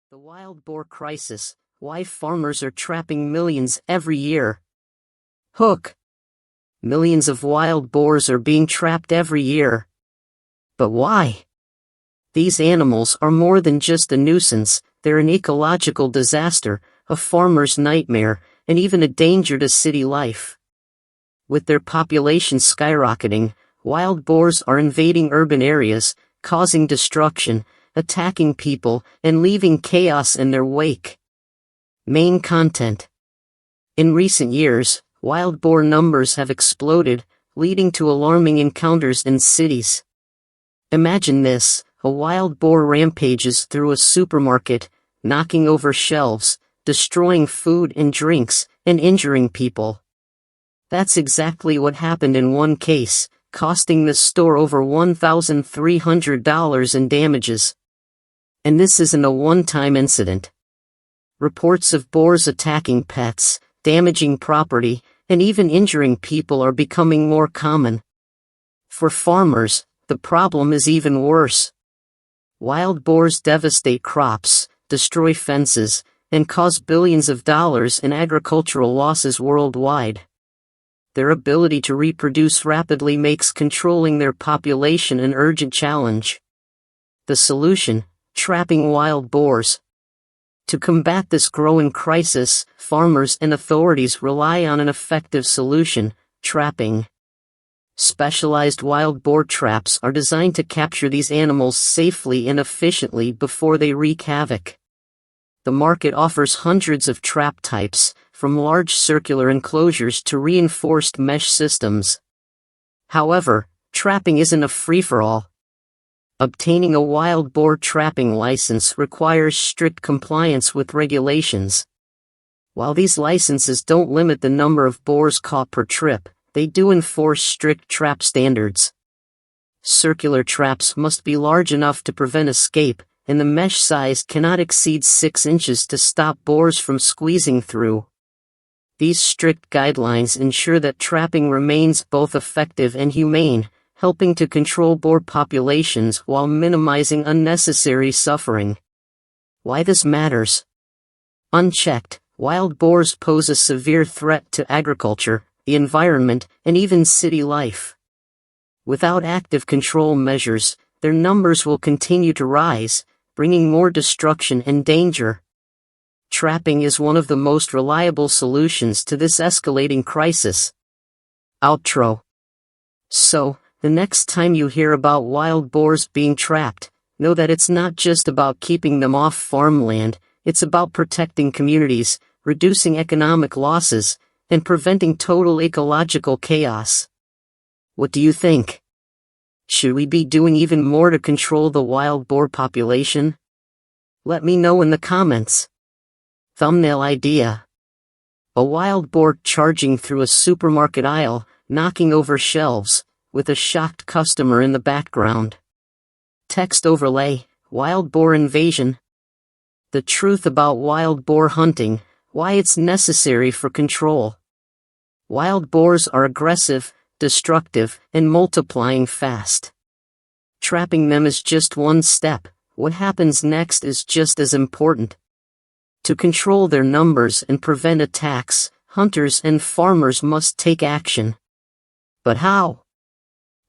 The wild boar crisis: why farmers are trapping millions every year. Hook. Millions of wild boars are being trapped every year. But why? These animals are more than just a nuisance, they're an ecological disaster, a farmer's nightmare, and even a danger to city life. With their population skyrocketing, wild boars are invading urban areas, causing destruction, attacking people, and leaving chaos in their wake. Main content. In recent years, wild boar numbers have exploded, leading to alarming encounters in cities. Imagine this: a wild boar rampages through a supermarket, knocking over shelves, destroying food and drinks, and injuring people. That's exactly what happened in one case, costing the store over $1,300 in damages. And this isn't a one-time incident. Reports of boars attacking pets, damaging property, and even injuring people are becoming more common. For farmers, the problem is even worse. Wild boars devastate crops, destroy fences, and cause billions of dollars in agricultural losses worldwide. Their ability to reproduce rapidly makes controlling their population an urgent challenge. The solution: trapping wild boars. To combat this growing crisis, farmers and authorities rely on an effective solution: trapping. Specialized wild boar traps are designed to capture these animals safely and efficiently before they wreak havoc. The market offers hundreds of trap types, from large circular enclosures to reinforced mesh systems. However, trapping isn't a free-for-all. Obtaining a wild boar trapping license requires strict compliance with regulations. While these licenses don't limit the number of boars caught per trip, they do enforce strict trap standards. Circular traps must be large enough to prevent escape, and the mesh size cannot exceed 6 inches to stop boars from squeezing through. These strict guidelines ensure that trapping remains both effective and humane, helping to control boar populations while minimizing unnecessary suffering. Why this matters? Unchecked, wild boars pose a severe threat to agriculture, the environment, and even city life. Without active control measures, their numbers will continue to rise, bringing more destruction and danger. Trapping is one of the most reliable solutions to this escalating crisis. Outro. So, the next time you hear about wild boars being trapped, know that it's not just about keeping them off farmland, it's about protecting communities, reducing economic losses, and preventing total ecological chaos. What do you think? Should we be doing even more to control the wild boar population? Let me know in the comments. Thumbnail idea: a wild boar charging through a supermarket aisle, knocking over shelves, with a shocked customer in the background. Text overlay: wild boar invasion. The truth about wild boar hunting, why it's necessary for control. Wild boars are aggressive, destructive, and multiplying fast. Trapping them is just one step. What happens next is just as important. To control their numbers and prevent attacks, hunters and farmers must take action. But how?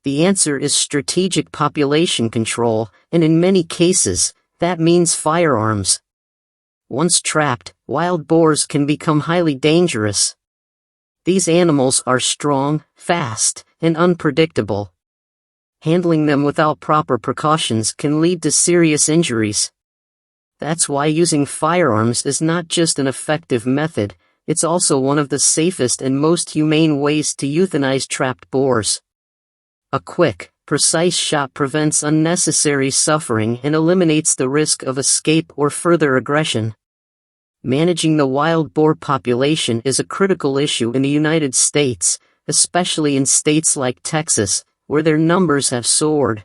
The answer is strategic population control, and in many cases, that means firearms. Once trapped, wild boars can become highly dangerous. These animals are strong, fast, and unpredictable. Handling them without proper precautions can lead to serious injuries. That's why using firearms is not just an effective method, it's also one of the safest and most humane ways to euthanize trapped boars. A quick, precise shot prevents unnecessary suffering and eliminates the risk of escape or further aggression. Managing the wild boar population is a critical issue in the United States, especially in states like Texas, where their numbers have soared.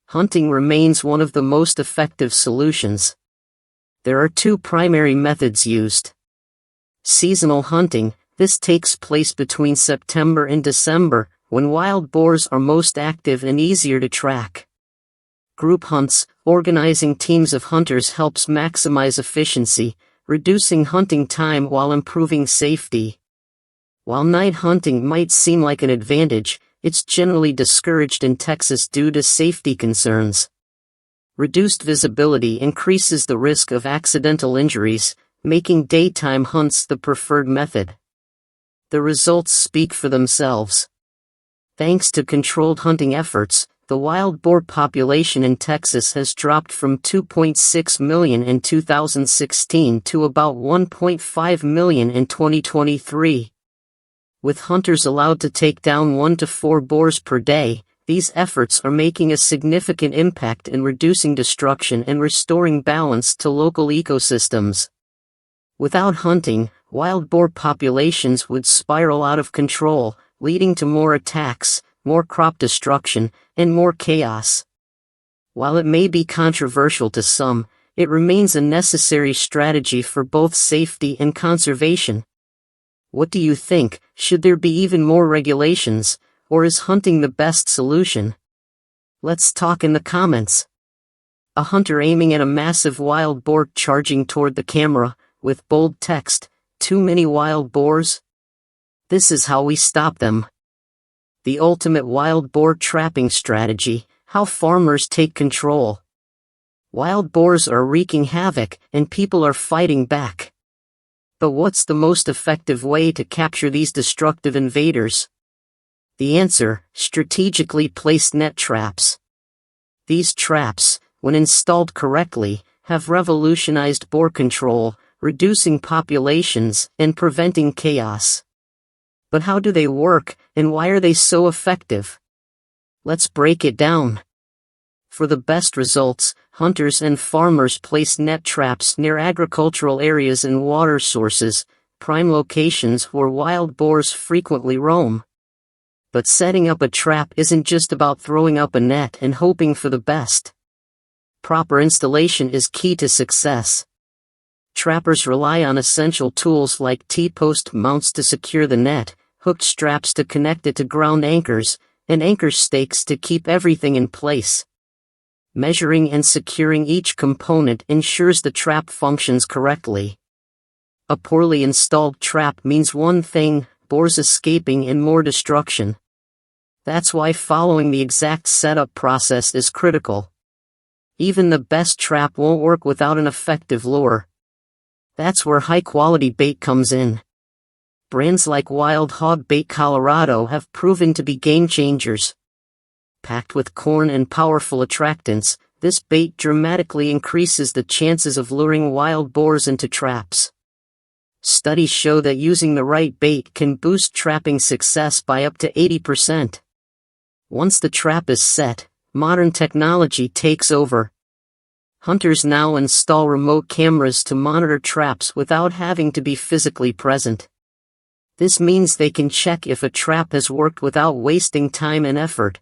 Hunting remains one of the most effective solutions. There are two primary methods used. Seasonal hunting: this takes place between September and December, when wild boars are most active and easier to track. Group hunts, organizing teams of hunters helps maximize efficiency, reducing hunting time while improving safety. While night hunting might seem like an advantage, it's generally discouraged in Texas due to safety concerns. Reduced visibility increases the risk of accidental injuries, making daytime hunts the preferred method. The results speak for themselves. Thanks to controlled hunting efforts, the wild boar population in Texas has dropped from 2.6 million in 2016 to about 1.5 million in 2023. With hunters allowed to take down 1 to 4 boars per day, these efforts are making a significant impact in reducing destruction and restoring balance to local ecosystems. Without hunting, wild boar populations would spiral out of control, leading to more attacks, more crop destruction, and more chaos. While it may be controversial to some, it remains a necessary strategy for both safety and conservation. What do you think? Should there be even more regulations, or is hunting the best solution? Let's talk in the comments. A hunter aiming at a massive wild boar charging toward the camera, with bold text, "Too many wild boars?" This is how we stop them. The ultimate wild boar trapping strategy, how farmers take control. Wild boars are wreaking havoc, and people are fighting back. But what's the most effective way to capture these destructive invaders? The answer: strategically placed net traps. These traps, when installed correctly, have revolutionized boar control, reducing populations and preventing chaos. But how do they work, and why are they so effective? Let's break it down. For the best results, hunters and farmers place net traps near agricultural areas and water sources, prime locations where wild boars frequently roam. But setting up a trap isn't just about throwing up a net and hoping for the best. Proper installation is key to success. Trappers rely on essential tools like T-post mounts to secure the net, hooked straps to connect it to ground anchors, and anchor stakes to keep everything in place. Measuring and securing each component ensures the trap functions correctly. A poorly installed trap means one thing: boars escaping and more destruction. That's why following the exact setup process is critical. Even the best trap won't work without an effective lure. That's where high-quality bait comes in. Brands like Wild Hog Bait Colorado have proven to be game changers. Packed with corn and powerful attractants, this bait dramatically increases the chances of luring wild boars into traps. Studies show that using the right bait can boost trapping success by up to 80%. Once the trap is set, modern technology takes over. Hunters now install remote cameras to monitor traps without having to be physically present. This means they can check if a trap has worked without wasting time and effort.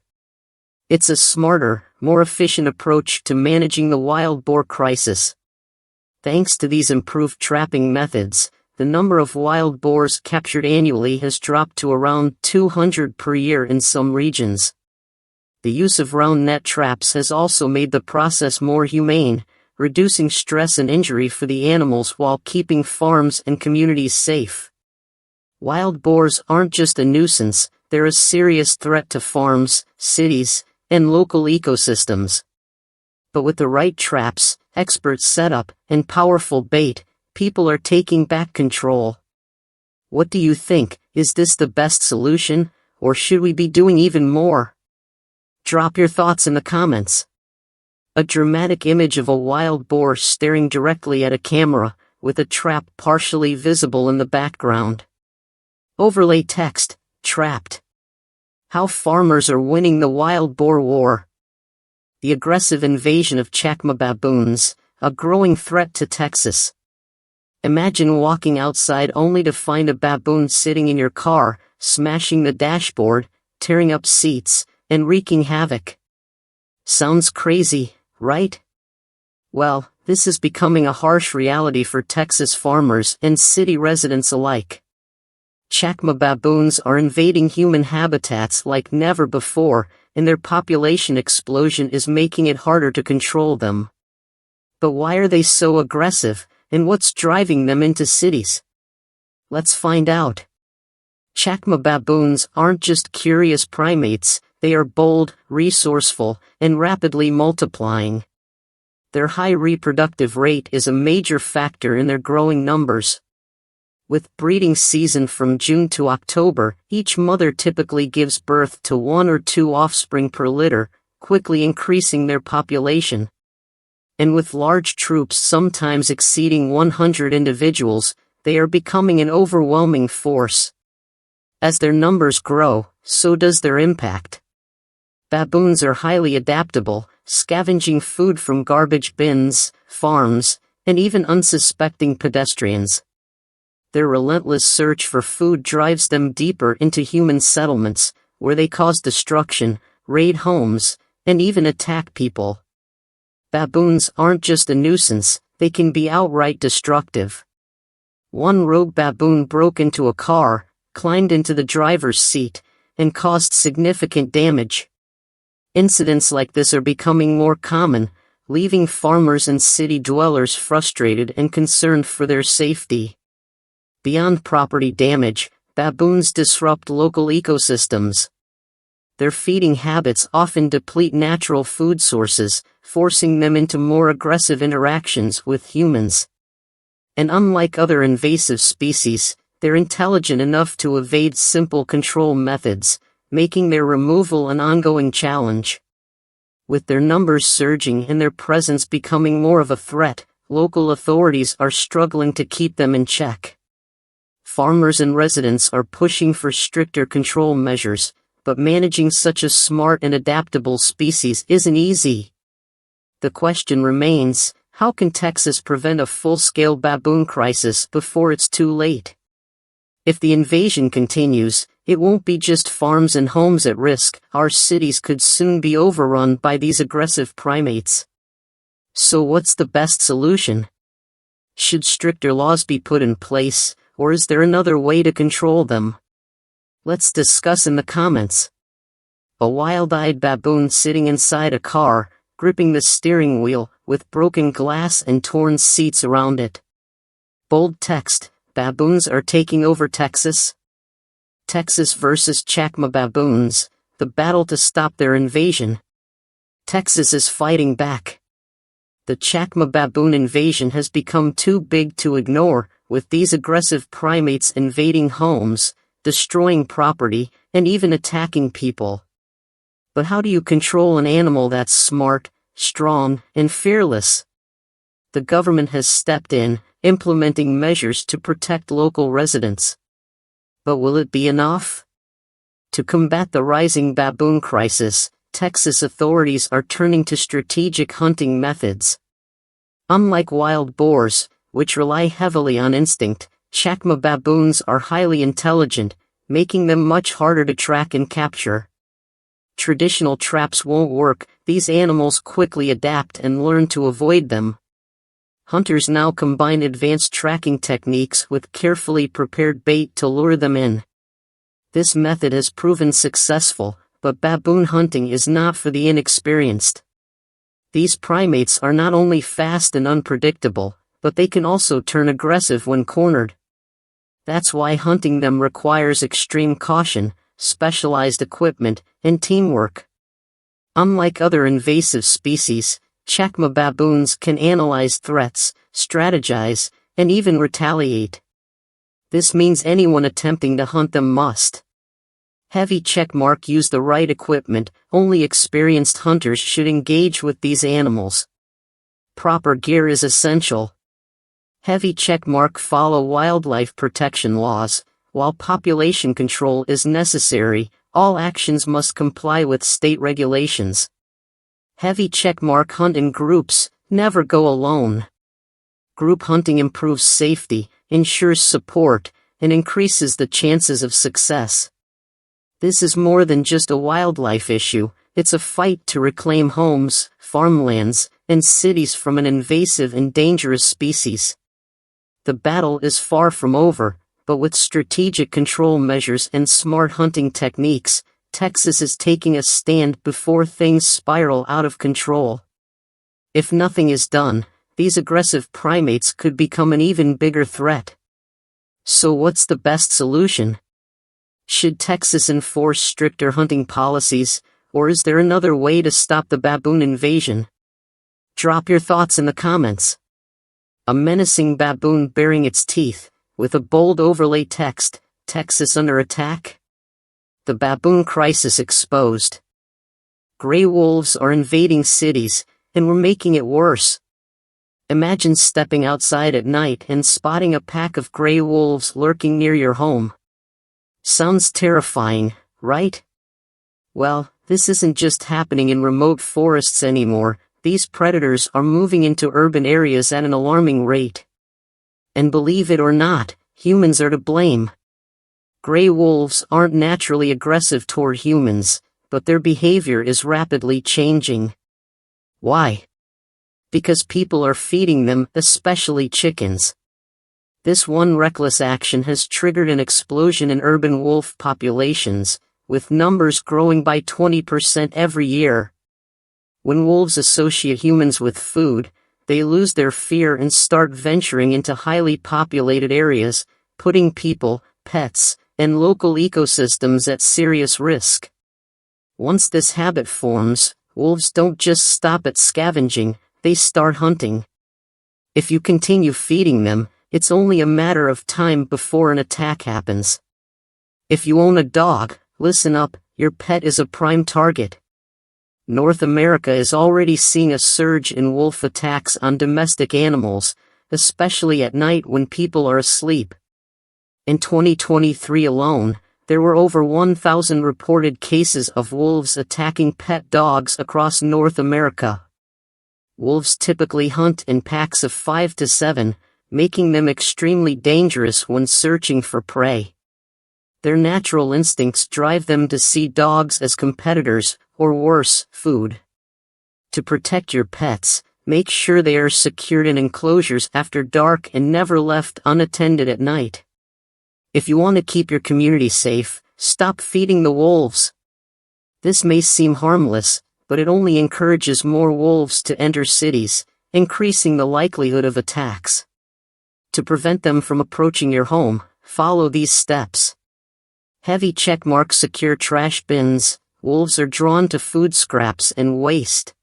It's a smarter, more efficient approach to managing the wild boar crisis. Thanks to these improved trapping methods, the number of wild boars captured annually has dropped to around 200 per year in some regions. The use of round net traps has also made the process more humane, reducing stress and injury for the animals while keeping farms and communities safe. Wild boars aren't just a nuisance, they're a serious threat to farms, cities, and local ecosystems. But with the right traps, expert setup, and powerful bait, people are taking back control. What do you think? Is this the best solution, or should we be doing even more? Drop your thoughts in the comments. A dramatic image of a wild boar staring directly at a camera, with a trap partially visible in the background. Overlay text: trapped. How farmers are winning the wild boar war. The aggressive invasion of chakma baboons, a growing threat to Texas. Imagine walking outside only to find a baboon sitting in your car, smashing the dashboard, tearing up seats, and wreaking havoc. Sounds crazy, right? Well, this is becoming a harsh reality for Texas farmers and city residents alike. Chakma baboons are invading human habitats like never before, and their population explosion is making it harder to control them. But why are they so aggressive, and what's driving them into cities? Let's find out. Chakma baboons aren't just curious primates, they are bold, resourceful, and rapidly multiplying. Their high reproductive rate is a major factor in their growing numbers. With breeding season from June to October, each mother typically gives birth to 1 or 2 offspring per litter, quickly increasing their population. And with large troops sometimes exceeding 100 individuals, they are becoming an overwhelming force. As their numbers grow, so does their impact. Baboons are highly adaptable, scavenging food from garbage bins, farms, and even unsuspecting pedestrians. Their relentless search for food drives them deeper into human settlements, where they cause destruction, raid homes, and even attack people. Baboons aren't just a nuisance, they can be outright destructive. One rogue baboon broke into a car, climbed into the driver's seat, and caused significant damage. Incidents like this are becoming more common, leaving farmers and city dwellers frustrated and concerned for their safety. Beyond property damage, baboons disrupt local ecosystems. Their feeding habits often deplete natural food sources, forcing them into more aggressive interactions with humans. And unlike other invasive species, they're intelligent enough to evade simple control methods, making their removal an ongoing challenge. With their numbers surging and their presence becoming more of a threat, local authorities are struggling to keep them in check. Farmers and residents are pushing for stricter control measures, but managing such a smart and adaptable species isn't easy. The question remains, how can Texas prevent a full-scale baboon crisis before it's too late? If the invasion continues, it won't be just farms and homes at risk, our cities could soon be overrun by these aggressive primates. So what's the best solution? Should stricter laws be put in place, or is there another way to control them? Let's discuss in the comments. A wild-eyed baboon sitting inside a car, gripping the steering wheel, with broken glass and torn seats around it. Bold text, baboons are taking over Texas. Texas versus Chakma baboons, the battle to stop their invasion. Texas is fighting back. The Chakma baboon invasion has become too big to ignore, with these aggressive primates invading homes, destroying property, and even attacking people. But how do you control an animal that's smart, strong, and fearless? The government has stepped in, implementing measures to protect local residents. But will it be enough? To combat the rising baboon crisis, Texas authorities are turning to strategic hunting methods. Unlike wild boars, which rely heavily on instinct, Chakma baboons are highly intelligent, making them much harder to track and capture. Traditional traps won't work, these animals quickly adapt and learn to avoid them. Hunters now combine advanced tracking techniques with carefully prepared bait to lure them in. This method has proven successful, but baboon hunting is not for the inexperienced. These primates are not only fast and unpredictable, but they can also turn aggressive when cornered. That's why hunting them requires extreme caution, specialized equipment, and teamwork. Unlike other invasive species, Chakma baboons can analyze threats, strategize, and even retaliate. This means anyone attempting to hunt them must. Heavy checkmark. Use the right equipment, only experienced hunters should engage with these animals. Proper gear is essential. Heavy checkmark. Follow wildlife protection laws. While population control is necessary, all actions must comply with state regulations. Heavy checkmark. Hunt in groups, never go alone. Group hunting improves safety, ensures support, and increases the chances of success. This is more than just a wildlife issue, it's a fight to reclaim homes, farmlands, and cities from an invasive and dangerous species. The battle is far from over, but with strategic control measures and smart hunting techniques, Texas is taking a stand before things spiral out of control. If nothing is done, these aggressive primates could become an even bigger threat. So what's the best solution? Should Texas enforce stricter hunting policies, or is there another way to stop the baboon invasion? Drop your thoughts in the comments. A menacing baboon baring its teeth, with a bold overlay text, "Texas under attack?" The baboon crisis exposed. Gray wolves are invading cities, and we're making it worse. Imagine stepping outside at night and spotting a pack of gray wolves lurking near your home. Sounds terrifying, right? Well, this isn't just happening in remote forests anymore. These predators are moving into urban areas at an alarming rate. And believe it or not, humans are to blame. Gray wolves aren't naturally aggressive toward humans, but their behavior is rapidly changing. Why? Because people are feeding them, especially chickens. This one reckless action has triggered an explosion in urban wolf populations, with numbers growing by 20% every year. When wolves associate humans with food, they lose their fear and start venturing into highly populated areas, putting people, pets, and local ecosystems at serious risk. Once this habit forms, wolves don't just stop at scavenging, they start hunting. If you continue feeding them, it's only a matter of time before an attack happens. If you own a dog, listen up, your pet is a prime target. North America is already seeing a surge in wolf attacks on domestic animals, especially at night when people are asleep. In 2023 alone, there were over 1,000 reported cases of wolves attacking pet dogs across North America. Wolves typically hunt in packs of 5 to 7, making them extremely dangerous when searching for prey. Their natural instincts drive them to see dogs as competitors, or worse, food. To protect your pets, make sure they are secured in enclosures after dark and never left unattended at night. If you want to keep your community safe, stop feeding the wolves. This may seem harmless, but it only encourages more wolves to enter cities, increasing the likelihood of attacks. To prevent them from approaching your home, follow these steps. Heavy checkmark secure trash bins. Wolves are drawn to food scraps and waste.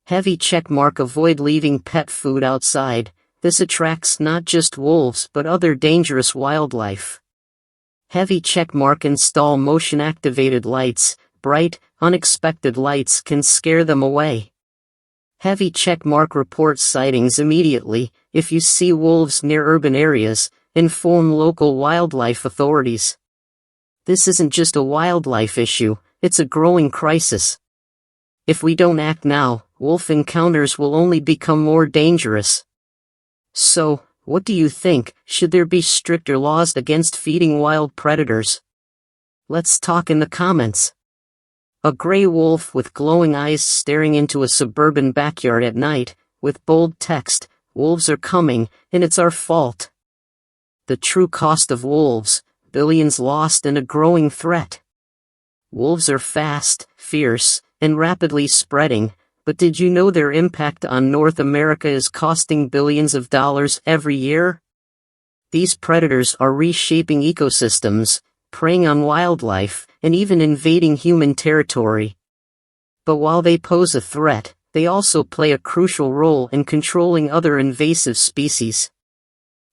Heavy checkmark avoid leaving pet food outside. This attracts not just wolves but other dangerous wildlife. Heavy checkmark install motion-activated lights. Bright, unexpected lights can scare them away. Heavy checkmark report sightings immediately. If you see wolves near urban areas, inform local wildlife authorities. This isn't just a wildlife issue, it's a growing crisis. If we don't act now, wolf encounters will only become more dangerous. So, what do you think? Should there be stricter laws against feeding wild predators? Let's talk in the comments. A gray wolf with glowing eyes staring into a suburban backyard at night, with bold text, "Wolves are coming, and it's our fault." The true cost of wolves, billions lost and a growing threat. Wolves are fast, fierce, and rapidly spreading, but did you know their impact on North America is costing billions of dollars every year? These predators are reshaping ecosystems, preying on wildlife, and even invading human territory. But while they pose a threat, they also play a crucial role in controlling other invasive species.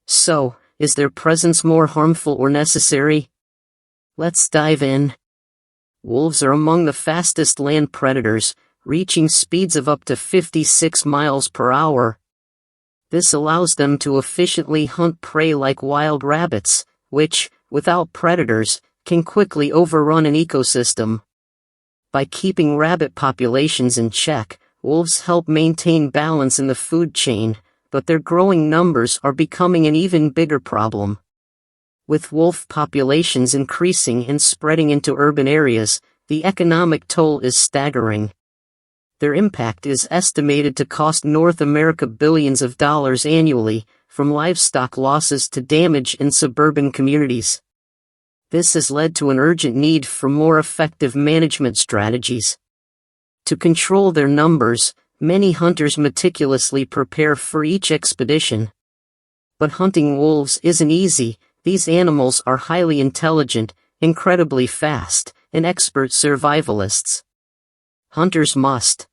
So, is their presence more harmful or necessary? Let's dive in. Wolves are among the fastest land predators, reaching speeds of up to 56 miles per hour. This allows them to efficiently hunt prey like wild rabbits, which, without predators, can quickly overrun an ecosystem. By keeping rabbit populations in check, wolves help maintain balance in the food chain, but their growing numbers are becoming an even bigger problem. With wolf populations increasing and spreading into urban areas, the economic toll is staggering. Their impact is estimated to cost North America billions of dollars annually, from livestock losses to damage in suburban communities. This has led to an urgent need for more effective management strategies. To control their numbers, many hunters meticulously prepare for each expedition. But hunting wolves isn't easy. These animals are highly intelligent, incredibly fast, and expert survivalists. Hunters must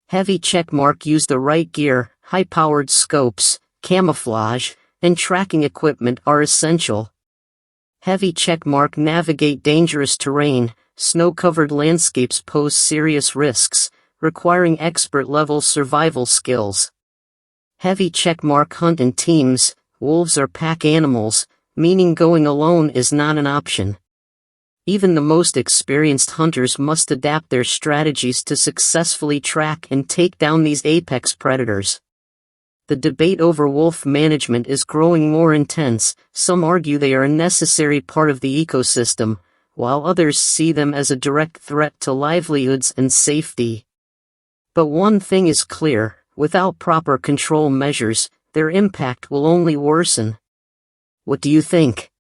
heavy checkmark use the right gear. High-powered scopes, camouflage, and tracking equipment are essential. Heavy checkmark navigate dangerous terrain. Snow-covered landscapes pose serious risks, requiring expert-level survival skills. Heavy checkmark hunt in teams. Wolves are pack animals, meaning going alone is not an option. Even the most experienced hunters must adapt their strategies to successfully track and take down these apex predators. The debate over wolf management is growing more intense. Some argue they are a necessary part of the ecosystem, while others see them as a direct threat to livelihoods and safety. But one thing is clear, without proper control measures, their impact will only worsen. What do you think?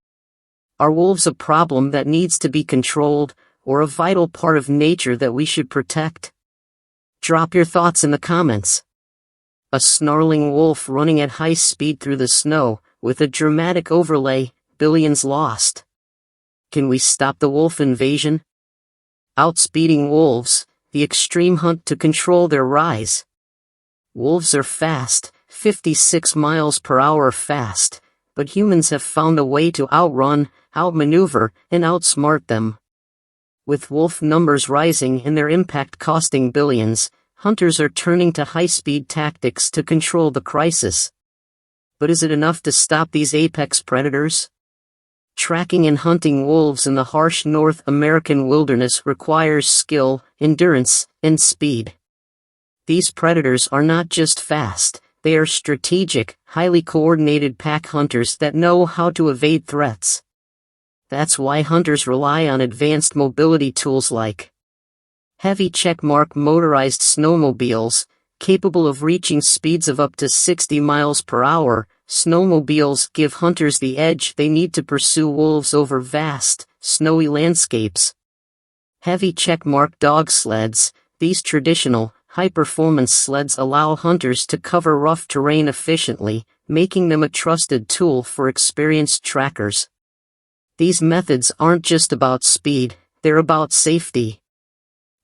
Are wolves a problem that needs to be controlled, or a vital part of nature that we should protect? Drop your thoughts in the comments. A snarling wolf running at high speed through the snow, with a dramatic overlay, billions lost. Can we stop the wolf invasion? Outspeeding wolves, the extreme hunt to control their rise. Wolves are fast, 56 miles per hour fast, but humans have found a way to outrun, outmaneuver, and outsmart them. With wolf numbers rising and their impact costing billions, hunters are turning to high-speed tactics to control the crisis. But is it enough to stop these apex predators? Tracking and hunting wolves in the harsh North American wilderness requires skill, endurance, and speed. These predators are not just fast, they are strategic, highly coordinated pack hunters that know how to evade threats. That's why hunters rely on advanced mobility tools like heavy checkmark motorized snowmobiles, capable of reaching speeds of up to 60 miles per hour. Snowmobiles give hunters the edge they need to pursue wolves over vast, snowy landscapes. Heavy checkmark dog sleds, these traditional, high-performance sleds allow hunters to cover rough terrain efficiently, making them a trusted tool for experienced trackers. These methods aren't just about speed, they're about safety.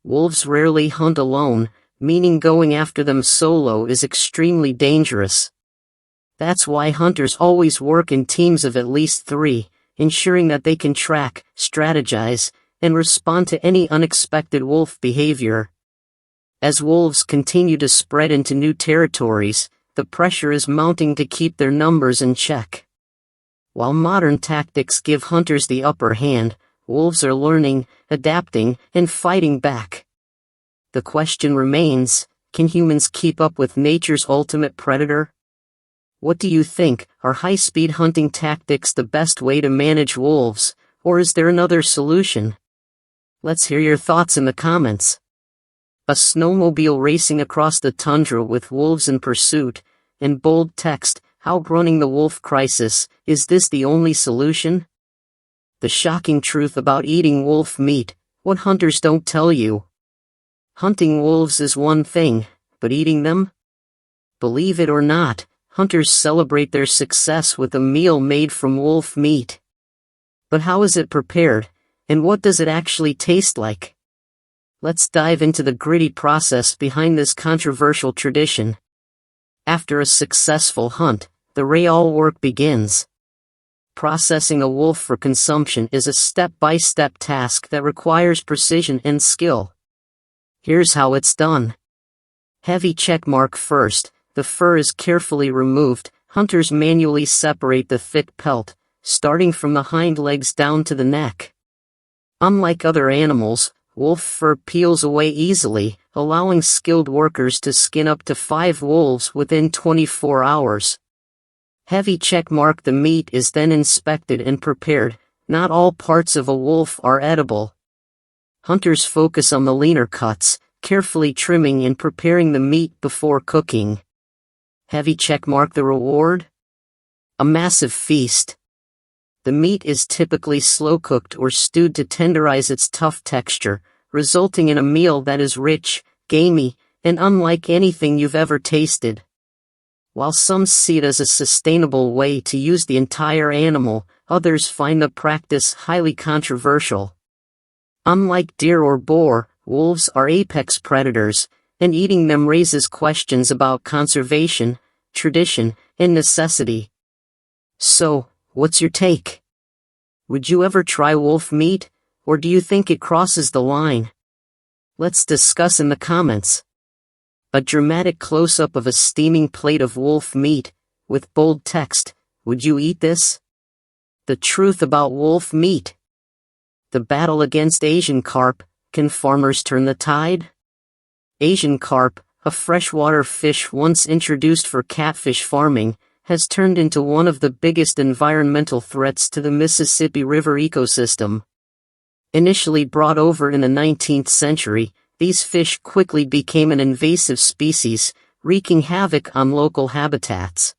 Wolves rarely hunt alone, meaning going after them solo is extremely dangerous. That's why hunters always work in teams of at least 3, ensuring that they can track, strategize, and respond to any unexpected wolf behavior. As wolves continue to spread into new territories, the pressure is mounting to keep their numbers in check. While modern tactics give hunters the upper hand, wolves are learning, adapting, and fighting back. The question remains, can humans keep up with nature's ultimate predator? What do you think? Are high-speed hunting tactics the best way to manage wolves, or is there another solution? Let's hear your thoughts in the comments. A snowmobile racing across the tundra with wolves in pursuit, in bold text, outrunning the wolf crisis, is this the only solution? The shocking truth about eating wolf meat, what hunters don't tell you. Hunting wolves is one thing, but eating them? Believe it or not, hunters celebrate their success with a meal made from wolf meat. But how is it prepared, and what does it actually taste like? Let's dive into the gritty process behind this controversial tradition. After a successful hunt, the real work begins. Processing a wolf for consumption is a step-by-step task that requires precision and skill. Here's how it's done. Heavy checkmark first, the fur is carefully removed. Hunters manually separate the thick pelt, starting from the hind legs down to the neck. Unlike other animals, wolf fur peels away easily, allowing skilled workers to skin up to 5 wolves within 24 hours. Heavy checkmark the meat is then inspected and prepared. Not all parts of a wolf are edible. Hunters focus on the leaner cuts, carefully trimming and preparing the meat before cooking. Heavy checkmark the reward? A massive feast. The meat is typically slow-cooked or stewed to tenderize its tough texture, resulting in a meal that is rich, gamey, and unlike anything you've ever tasted. While some see it as a sustainable way to use the entire animal, others find the practice highly controversial. Unlike deer or boar, wolves are apex predators, and eating them raises questions about conservation, tradition, and necessity. So, what's your take? Would you ever try wolf meat, or do you think it crosses the line? Let's discuss in the comments. A dramatic close-up of a steaming plate of wolf meat, with bold text, "Would you eat this?" The truth about wolf meat. The battle against Asian carp. Can farmers turn the tide? Asian carp, a freshwater fish once introduced for catfish farming, has turned into one of the biggest environmental threats to the Mississippi River ecosystem. Initially brought over in the 19th century, these fish quickly became an invasive species, wreaking havoc on local habitats.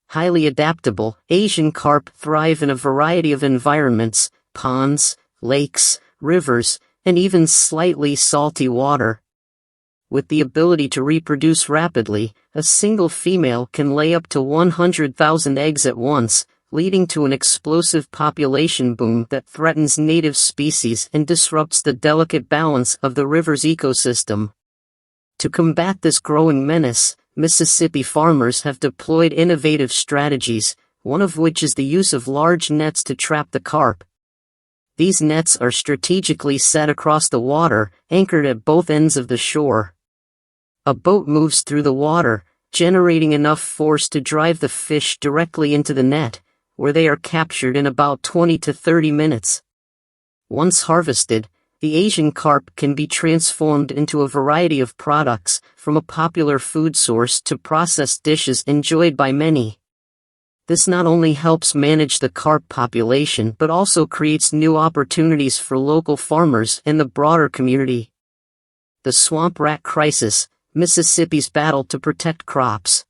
Highly adaptable, Asian carp thrive in a variety of environments: ponds, lakes, rivers, and even slightly salty water. With the ability to reproduce rapidly, a single female can lay up to 100,000 eggs at once, leading to an explosive population boom that threatens native species and disrupts the delicate balance of the river's ecosystem. To combat this growing menace, Mississippi farmers have deployed innovative strategies, one of which is the use of large nets to trap the carp. These nets are strategically set across the water, anchored at both ends of the shore. A boat moves through the water, generating enough force to drive the fish directly into the net, where they are captured in about 20 to 30 minutes. Once harvested, the Asian carp can be transformed into a variety of products, from a popular food source to processed dishes enjoyed by many. This not only helps manage the carp population but also creates new opportunities for local farmers and the broader community. The swamp rat crisis, Mississippi's battle to protect crops.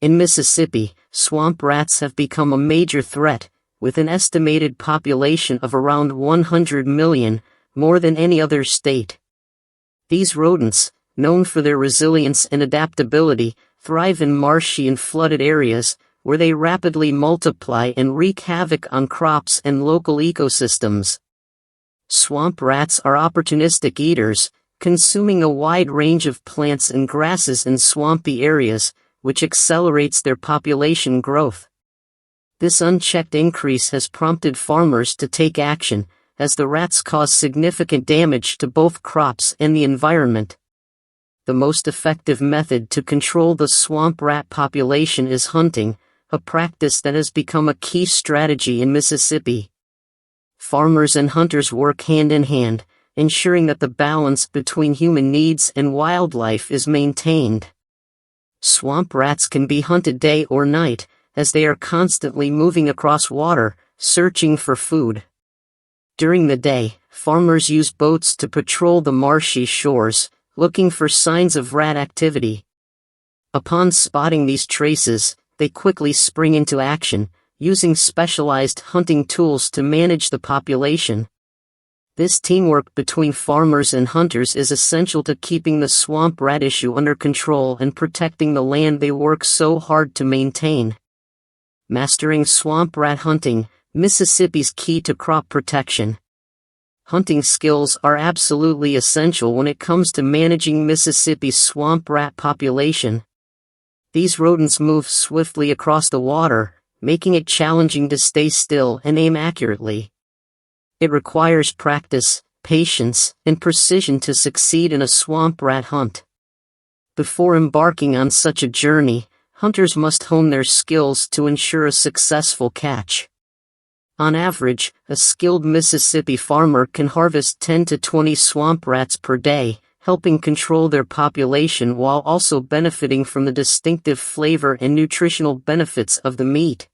In Mississippi, swamp rats have become a major threat, with an estimated population of around 100 million, more than any other state. These rodents, known for their resilience and adaptability, thrive in marshy and flooded areas, where they rapidly multiply and wreak havoc on crops and local ecosystems. Swamp rats are opportunistic eaters, consuming a wide range of plants and grasses in swampy areas, which accelerates their population growth. This unchecked increase has prompted farmers to take action, as the rats cause significant damage to both crops and the environment. The most effective method to control the swamp rat population is hunting, a practice that has become a key strategy in Mississippi. Farmers and hunters work hand in hand, ensuring that the balance between human needs and wildlife is maintained. Swamp rats can be hunted day or night, as they are constantly moving across water, searching for food. During the day, farmers use boats to patrol the marshy shores, looking for signs of rat activity. Upon spotting these traces, they quickly spring into action, using specialized hunting tools to manage the population. This teamwork between farmers and hunters is essential to keeping the swamp rat issue under control and protecting the land they work so hard to maintain. Mastering swamp rat hunting, Mississippi's key to crop protection. Hunting skills are absolutely essential when it comes to managing Mississippi's swamp rat population. These rodents move swiftly across the water, making it challenging to stay still and aim accurately. It requires practice, patience, and precision to succeed in a swamp rat hunt. Before embarking on such a journey, hunters must hone their skills to ensure a successful catch. On average, a skilled Mississippi farmer can harvest 10 to 20 swamp rats per day, helping control their population while also benefiting from the distinctive flavor and nutritional benefits of the meat.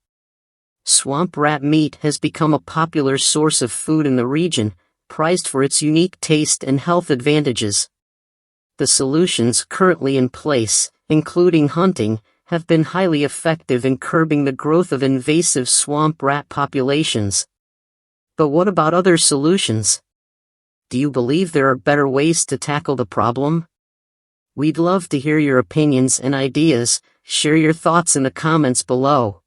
Swamp rat meat has become a popular source of food in the region, prized for its unique taste and health advantages. The solutions currently in place, including hunting, have been highly effective in curbing the growth of invasive swamp rat populations. But what about other solutions? Do you believe there are better ways to tackle the problem? We'd love to hear your opinions and ideas. Share your thoughts in the comments below.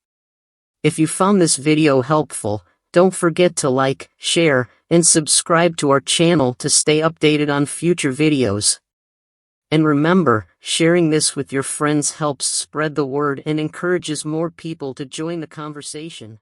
If you found this video helpful, don't forget to like, share, and subscribe to our channel to stay updated on future videos. And remember, sharing this with your friends helps spread the word and encourages more people to join the conversation.